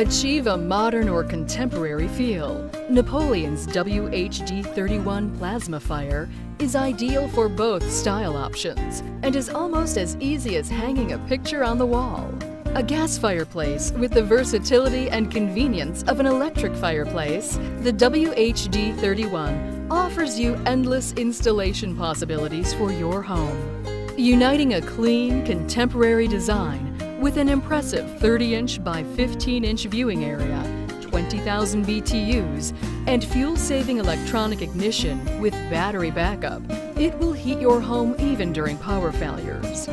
Achieve a modern or contemporary feel. Napoleon's WHD31 plasma fire is ideal for both style options and is almost as easy as hanging a picture on the wall. A gas fireplace with the versatility and convenience of an electric fireplace, the WHD31 offers you endless installation possibilities for your home. Uniting a clean, contemporary design with an impressive 30-inch by 15-inch viewing area, 20,000 BTUs, and fuel-saving electronic ignition with battery backup, it will heat your home even during power failures.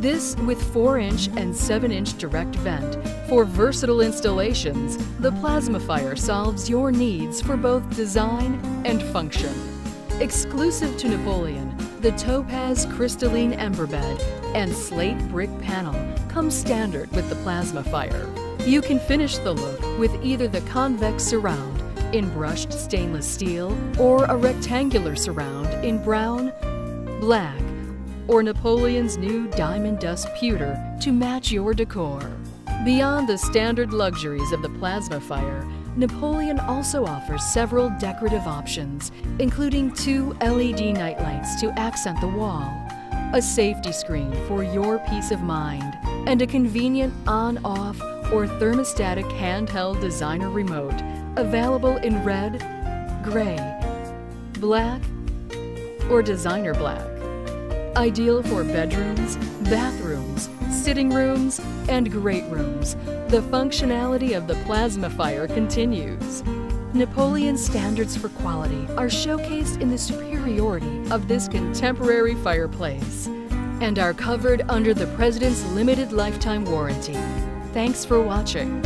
This with 4-inch and 7-inch direct vent for versatile installations, the plasma fire solves your needs for both design and function. Exclusive to Napoleon, the topaz crystalline ember bed and slate brick panel comes standard with the plasma fire. You can finish the look with either the convex surround in brushed stainless steel or a rectangular surround in brown, black, or Napoleon's new diamond dust pewter to match your decor. Beyond the standard luxuries of the plasma fire, Napoleon also offers several decorative options, including 2 LED nightlights to accent the wall, a safety screen for your peace of mind, and a convenient on-off or thermostatic handheld designer remote available in red, gray, black, or designer black. Ideal for bedrooms, bathrooms, sitting rooms, and great rooms, the functionality of the plasma fire continues. Napoleon's standards for quality are showcased in the superiority of this contemporary fireplace and are covered under the President's limited lifetime warranty. Thanks for watching.